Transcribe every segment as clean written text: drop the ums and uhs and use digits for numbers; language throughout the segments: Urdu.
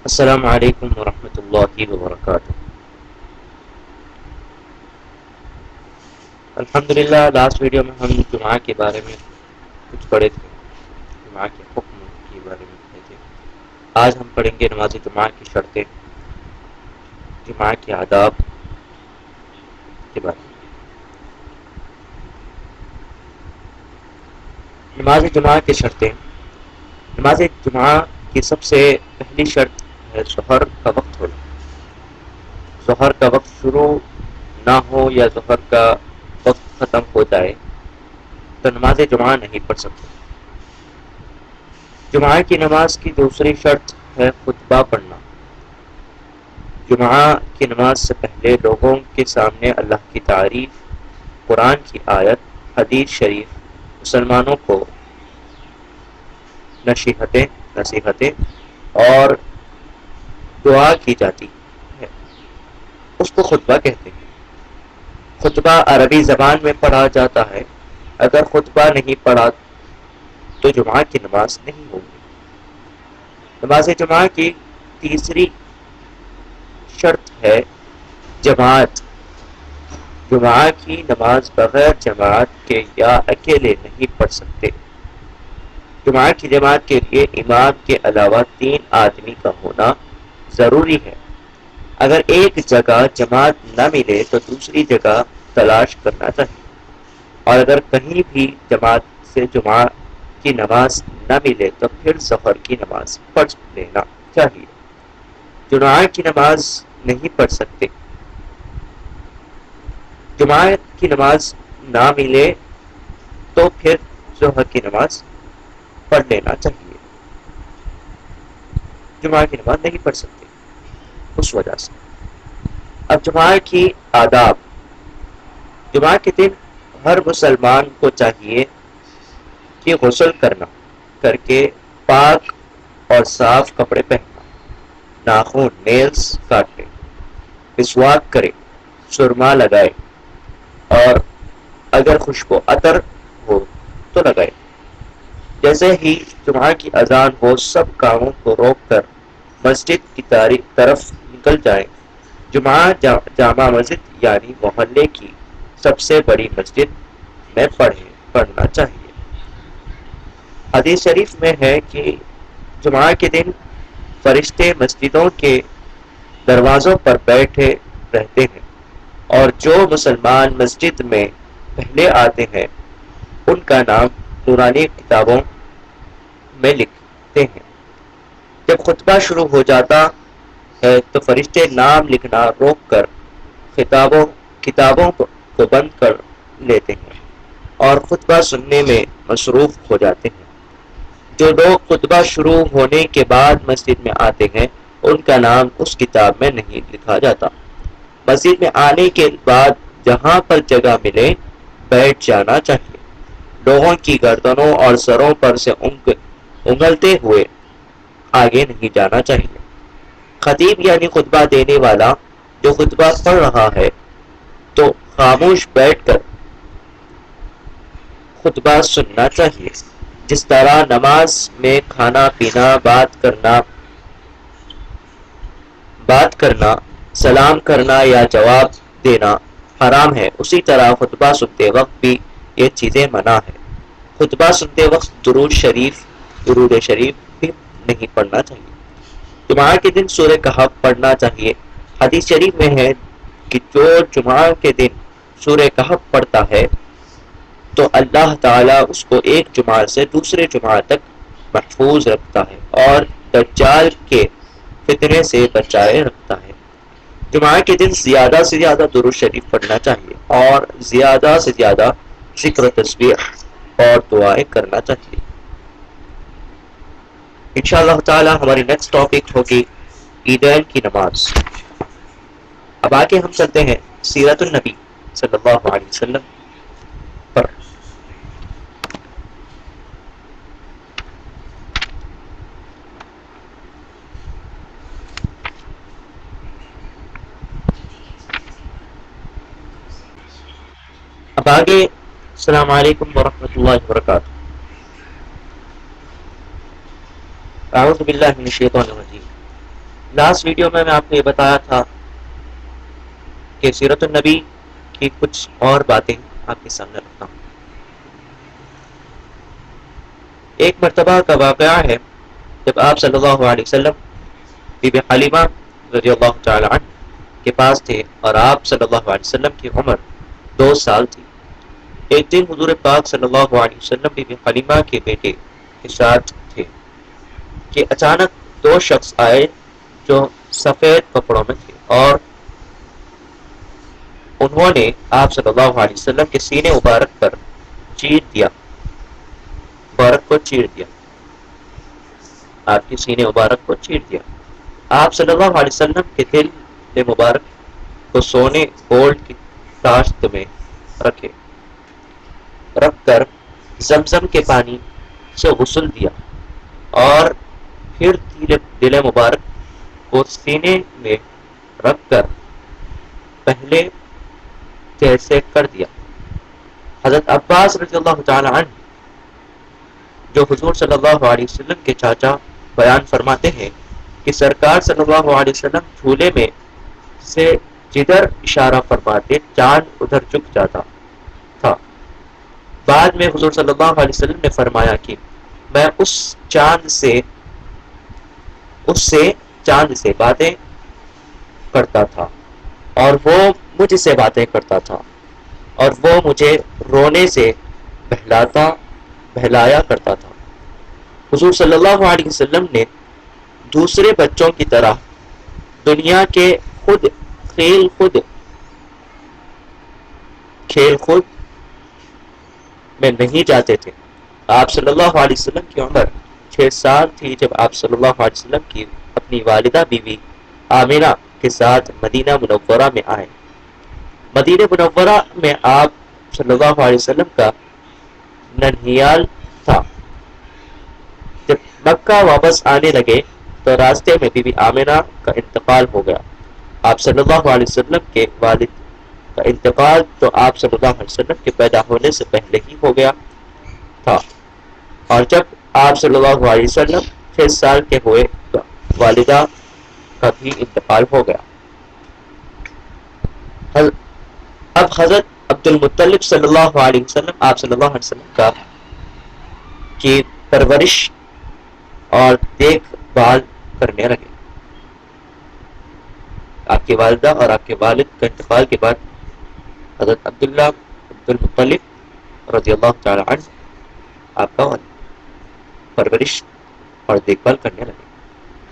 السلام علیکم ورحمۃ اللہ وبرکاتہ۔ الحمدللہ لاسٹ ویڈیو میں ہم جمعہ کے بارے میں کچھ پڑھے تھے، جمعہ کے حکم کے بارے میں پڑھے تھے۔ آج ہم پڑھیں گے نماز جمعہ کی شرطیں، جمعہ کے آداب کے بارے میں۔ نماز جمعہ کی شرطیں۔ نماز جمعہ کی سب سے پہلی شرط ہے ظہر کا وقت ہونا۔ ظہر کا وقت شروع نہ ہو یا ظہر کا وقت ختم ہو جائے تو نماز جمعہ نہیں پڑھ سکتے۔ جمعہ کی نماز کی دوسری شرط ہے خطبہ پڑھنا۔ جمعہ کی نماز سے پہلے لوگوں کے سامنے اللہ کی تعریف، قرآن کی آیت، حدیث شریف، مسلمانوں کو نصیحتیں اور دعا کی جاتی ہے، اس کو خطبہ کہتے ہیں۔ خطبہ عربی زبان میں پڑھا جاتا ہے۔ اگر خطبہ نہیں پڑھا تو جمعہ کی نماز نہیں ہوگی۔ نماز جمعہ کی تیسری شرط ہے جماعت۔ جمعہ کی نماز بغیر جماعت کے یا اکیلے نہیں پڑھ سکتے۔ جمعہ کی جماعت کے لیے امام کے علاوہ 3 آدمی کا ہونا ضروری ہے۔ اگر ایک جگہ جماعت نہ ملے تو دوسری جگہ تلاش کرنا چاہیے، اور اگر کہیں بھی جماعت سے جمعہ کی نماز نہ ملے تو پھر ظہر کی نماز پڑھ لینا چاہیے۔ جمعہ کی نماز نہیں پڑھ سکتے۔ جمعہ کی نماز نہ ملے تو پھر ظہر کی نماز پڑھ لینا چاہیے۔ جمعہ کی نماز نہیں پڑھ سکتے اس وجہ سے۔ اب جمعہ کی آداب۔ جمعہ کے دن ہر مسلمان کو چاہیے کہ غسل کر کے پاک اور صاف کپڑے پہننا، ناخن نیلز کاٹے، مسواک کرے، سرما لگائے اور اگر خوشبو عطر ہو تو لگائے۔ جیسے ہی جمعہ کی اذان ہو سب کاموں کو روک کر مسجد کی طرف نکل جائیں۔ جمعہ جامع مسجد یعنی محلے کی سب سے بڑی مسجد میں پڑھنا چاہیے۔ حدیث شریف میں ہے کہ جمعہ کے دن فرشتے مسجدوں کے دروازوں پر بیٹھے رہتے ہیں، اور جو مسلمان مسجد میں پہلے آتے ہیں ان کا نام نورانی کتابوں میں لکھتے ہیں۔ جب خطبہ شروع ہو جاتا ہے تو فرشتے نام لکھنا روک کر کتابوں کو بند کر لیتے ہیں اور خطبہ سننے میں مصروف ہو جاتے ہیں۔ جو لوگ خطبہ شروع ہونے کے بعد مسجد میں آتے ہیں ان کا نام اس کتاب میں نہیں لکھا جاتا۔ مسجد میں آنے کے بعد جہاں پر جگہ ملے بیٹھ جانا چاہیے۔ لوگوں کی گردنوں اور سروں پر سے انگلتے ہوئے آگے نہیں جانا چاہیے۔ خطیب یعنی خطبہ دینے والا جو خطبہ پڑھ رہا ہے تو خاموش بیٹھ کر خطبہ سننا چاہیے۔ جس طرح نماز میں کھانا پینا، بات کرنا، سلام کرنا یا جواب دینا حرام ہے، اسی طرح خطبہ سنتے وقت بھی یہ چیزیں منع ہے۔ خطبہ سنتے وقت درود شریف بھی نہیں پڑھنا چاہیے۔ جمعہ کے دن سورہ کہف پڑھنا چاہیے۔ حدیث شریف میں ہے کہ جو جمعہ کے دن سورہ کہف پڑھتا ہے تو اللہ تعالیٰ اس کو ایک جمعہ سے دوسرے جمعہ تک محفوظ رکھتا ہے اور دجال کے فتنے سے بچائے رکھتا ہے۔ جمعہ کے دن زیادہ سے زیادہ درود شریف پڑھنا چاہیے اور زیادہ سے زیادہ ذکر و تسبیح اور دعائیں کرنا چاہیے۔ انشاءاللہ تعالی ہماری نیکسٹ ٹاپک ہوگی عیدین کی نماز۔ اب آگے ہم چلتے ہیں سیرت النبی صلی اللہ علیہ وسلم پر۔ اب آگے السلام علیکم ورحمۃ اللہ وبرکاتہ۔ اعوذ باللہ من الشیطان الرجیم۔ لاسٹ ویڈیو میں آپ کو یہ بتایا تھا کہ سیرت النبی کی کچھ اور باتیں آپ کے سامنے رکھتا ہوں۔ ایک مرتبہ کا واقعہ ہے جب آپ صلی اللہ علیہ وسلم بی بی حلیمہ رضی اللہ تعالی عنہ کے پاس تھے اور آپ صلی اللہ علیہ وسلم کی عمر 2 سال تھی۔ ایک دن حضور پاک صلی اللہ علیہ وسلم بی بی حلیمہ کے بیٹے کے ساتھ تھے کہ اچانک 2 شخص آئے جو سفید کپڑوں میں تھے اور انہوں نے آپ صلی اللہ علیہ وسلم کے سینے مبارک پر چیر دیا، مبارک کو چیر دیا، آپ کے سینے مبارک کو چیر دیا۔ آپ صلی اللہ علیہ وسلم کے دل مبارک کو سونے گولڈ کی کاشت میں رکھ کر زمزم کے پانی سے غسل دیا اور پھر دل مبارک کو سینے میں رکھ کر پہلے جیسے کر دیا۔ حضرت عباس رضی اللہ تعالی عنہ جو حضور صلی اللہ علیہ وسلم کے چاچا بیان فرماتے ہیں کہ سرکار صلی اللہ علیہ وسلم جھولے میں سے جدھر اشارہ فرماتے چاند ادھر جھک جاتا تھا۔ بعد میں حضور صلی اللہ علیہ وسلم نے فرمایا کہ میں اس چاند سے باتیں کرتا تھا اور وہ مجھ سے باتیں کرتا تھا اور وہ مجھے رونے سے بہلایا کرتا تھا۔ حضور صلی اللہ علیہ وسلم نے دوسرے بچوں کی طرح دنیا کے کھیل خود میں نہیں جاتے تھے۔ آپ صلی اللہ علیہ وسلم کی عمر 6 سال تھی جب آپ صلی اللہ علیہ وسلم کی اپنی والدہ بی بی آمنہ کے ساتھ مدینہ منورہ میں آئے۔ مدینہ منورہ میں آپ صلی اللہ علیہ وسلم کا ننھیال تھا۔ جب مکہ واپس آنے لگے تو راستے میں بی بی آمنہ کا انتقال ہو گیا۔ آپ صلی اللہ علیہ وسلم کے والد کا انتقال تو آپ صلی اللہ علیہ وسلم کے پیدا ہونے سے پہلے ہی ہو گیا تھا، اور جب آپ صلی اللہ علیہ وسلم 6 سال کے ہوئے تو والدہ کا بھی انتقال ہو گیا۔ اب حضرت عبد المطلب صلی اللہ علیہ وسلم آپ صلی اللہ علیہ وسلم کی پرورش اور دیکھ بھال کرنے لگے۔ آپ کی والدہ اور آپ کے والد کا انتقال کے بعد حضرت عبد المطلب رضی اللہ تعالی عنہ آپ کا والد پرورش اور دیکھ بھال کرنے لگے۔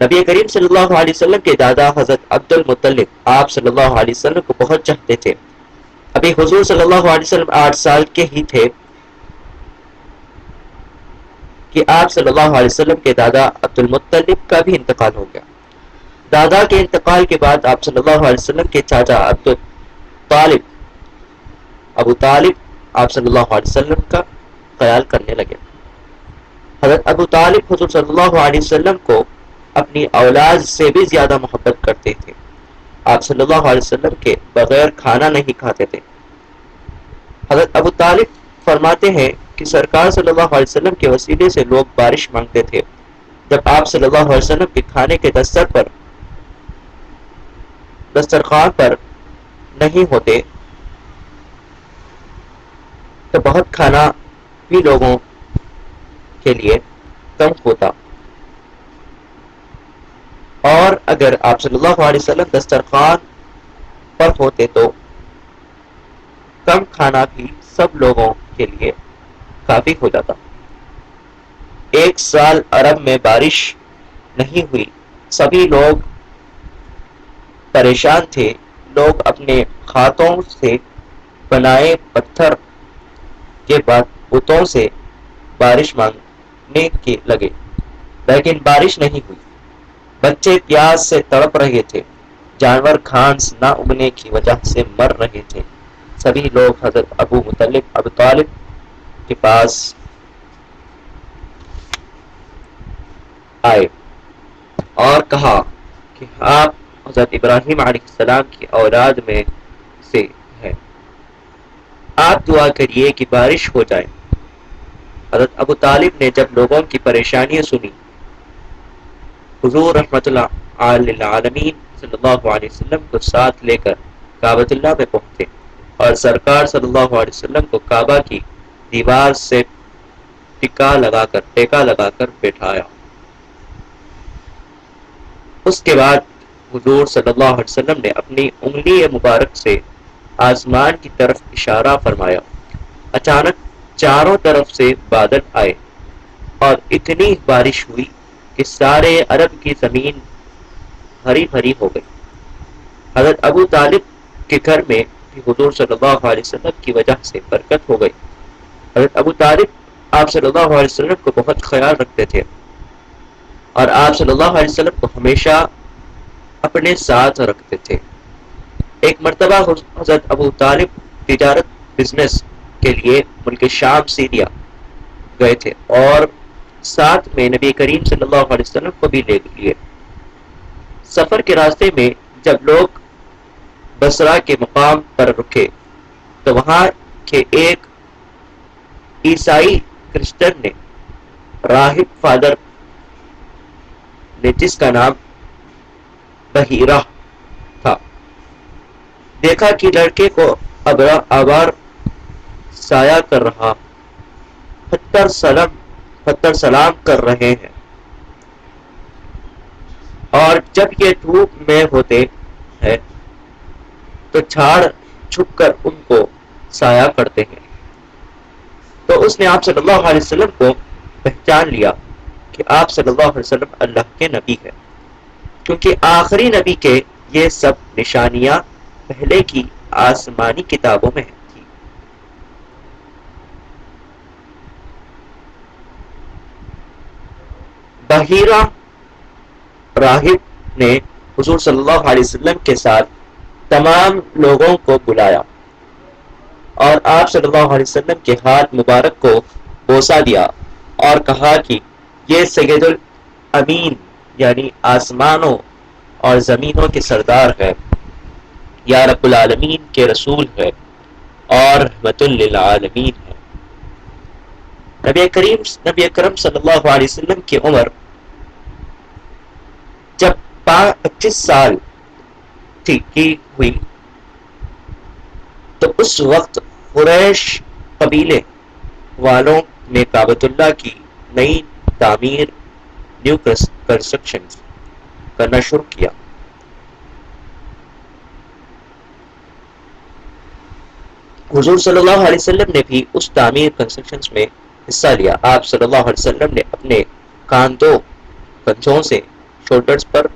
نبی کریم صلی اللہ علیہ وسلم کے دادا حضرت عبد المطلب آپ صلی اللہ علیہ وسلم کو بہت چاہتے تھے۔ ابھی حضور صلی اللہ علیہ وسلم 8 سال کے ہی تھے کہ آپ صلی اللہ علیہ وسلم کے دادا عبد المطلب کا بھی انتقال ہو گیا۔ دادا کے انتقال کے بعد آپ صلی اللہ علیہ وسلم کے چاچا ابو طالب آپ صلی اللہ علیہ وسلم کا خیال کرنے لگے۔ حضرت ابو طالب حضور صلی اللہ علیہ وسلم کو اپنی اولاد سے بھی زیادہ محبت کرتے تھے۔ آپ صلی اللہ علیہ وسلم کے بغیر کھانا نہیں کھاتے تھے۔ حضرت ابو طالب فرماتے ہیں کہ سرکار صلی اللہ علیہ وسلم کے وسیلے سے لوگ بارش مانگتے تھے۔ جب آپ صلی اللہ علیہ وسلم کے کھانے کے دسترخوان پر نہیں ہوتے تو بہت کھانا بھی لوگوں کے لیے کم ہوتا، اور اگر آپ صلی اللہ علیہ وسلم دسترخوان پر ہوتے تو کم کھانا بھی سب لوگوں کے لیے کافی ہو جاتا۔ 1 سال عرب میں بارش نہیں ہوئی، سبھی لوگ پریشان تھے۔ لوگ اپنے ہاتھوں سے بنائے پتھر کے بتوں سے بارش مانگنے کے لگے، لیکن بارش نہیں ہوئی۔ بچے پیاس سے تڑپ رہے تھے، جانور گھاس نہ اگنے کی وجہ سے مر رہے تھے۔ سبھی لوگ حضرت ابو طالب کے پاس آئے اور کہا کہ آپ حضرت ابراہیم علیہ السلام کی اولاد میں سے ہیں، آپ دعا کریے کہ بارش ہو جائے۔ حضرت ابو طالب نے جب لوگوں کی پریشانیاں سنی حضور رحمت اللہ عالمین صلی اللہ علیہ وسلم کو ساتھ لے کر کعبۃ اللہ میں پہنچے اور سرکار صلی اللہ علیہ وسلم کو کعبہ کی دیوار سے ٹیکا لگا کر بٹھایا۔ اس کے بعد حضور صلی اللہ علیہ وسلم نے اپنی انگلی مبارک سے آسمان کی طرف اشارہ فرمایا۔ اچانک چاروں طرف سے بادل آئے اور اتنی بارش ہوئی کہ سارے عرب کی زمین ہری بھری ہو گئی۔ حضرت ابو طالب کے گھر میں بھی حضور صلی اللہ علیہ وسلم کی وجہ سے برکت ہو گئی۔ حضرت ابو طالب آپ صلی اللہ علیہ وسلم کو بہت خیال رکھتے تھے اور آپ صلی اللہ علیہ وسلم کو ہمیشہ اپنے ساتھ رکھتے تھے۔ ایک مرتبہ حضرت ابو طالب تجارت بزنس کے لیے ملک شام سیریا گئے تھے اور ساتھ میں نبی کریم صلی اللہ علیہ وسلم کو بھی لے لیے۔ سفر کے راستے میں جب لوگ بصرہ کے مقام پر رکے تو وہاں کے ایک عیسائی کرسچن نے راہب فادر نے جس کا نام بحیرہ تھا دیکھا کہ لڑکے کو آوار سایہ کر رہا پتھر سلام کر رہے ہیں اور جب یہ دھوپ میں ہوتے ہیں تو جھاڑ چھپ کر ان کو سایہ کرتے ہیں۔ تو اس نے آپ صلی اللہ علیہ وسلم کو پہچان لیا کہ آپ صلی اللہ علیہ وسلم اللہ کے نبی ہیں، کیونکہ آخری نبی کے یہ سب نشانیاں پہلے کی آسمانی کتابوں میں تھی۔ بحیرہ راہب نے حضور صلی اللہ علیہ وسلم کے ساتھ تمام لوگوں کو بلایا اور آپ صلی اللہ علیہ وسلم کے ہاتھ مبارک کو بوسہ دیا اور کہا کہ یہ سید الامین یعنی آسمانوں اور زمینوں کے سردار ہے، یا رب العالمین کے رسول ہے اور رحمت للعالمین ہے۔ نبی اکرم صلی اللہ علیہ وسلم کی عمر جب 25 سال کی ہوئی تو اس وقت قریش قبیلے والوں نے کعبۃ اللہ کی نئی تعمیر نیو کنسٹرکشن کرنا شروع کیا۔ حضور صلی اللہ علیہ وسلم نے بھی اس تعمیر کنسٹرکشن میں حصہ لیا۔ آپ صلی اللہ علیہ وسلم نے اپنے کندھوں سے شولڈرز پر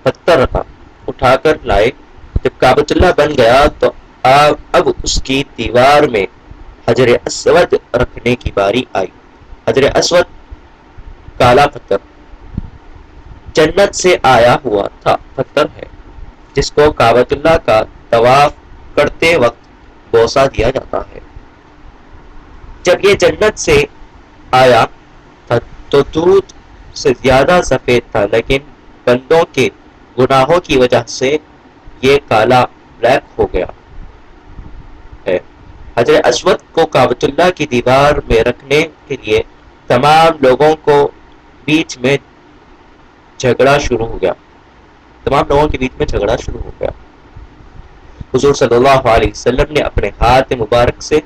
پتھر رکھا اٹھا کر لائے۔ جب کعبۃ اللہ بن گیا تو اب اس کی دیوار میں حجر اسود رکھنے کی باری آئی۔ حجر اسود کالا پتھر جنت سے آیا ہوا تھا پتھر ہے جس کو کعبۃ اللہ کا طواف کرتے وقت بوسہ دیا جاتا ہے۔ جب یہ جنت سے آیا تھا تو دودھ سے زیادہ سفید تھا، لیکن بندوں کے گناہوں کی وجہ سے یہ کالا بلیک ہو گیا ہے۔ حجر اسود کو کعبۃ اللہ کی دیوار میں رکھنے کے لیے تمام لوگوں کے بیچ میں جھگڑا شروع ہو گیا۔ حضور صلی اللہ علیہ وسلم نے اپنے ہاتھ مبارک سے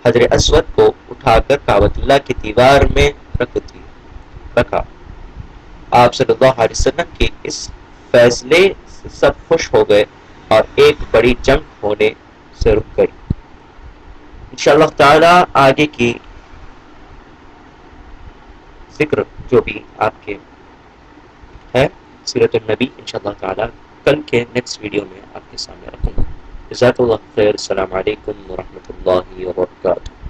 حجر اسود کو اٹھا کر کعبۃ اللہ کی دیوار میں رکھا۔ آپ صلی اللہ علیہ وسلم کے اس فیصلے سے سب خوش ہو گئے اور ایک بڑی جنگ ہونے سے رک گئی۔ انشاءاللہ تعالی آگے کی ذکر جو بھی آپ کے ہے سیرت النبی انشاءاللہ تعالی کل کے نیکسٹ ویڈیو میں آپ کے سامنے رکھوں گا۔ جزاک اللہ خیر۔ السلام علیکم ورحمۃ اللہ وبرکاتہ۔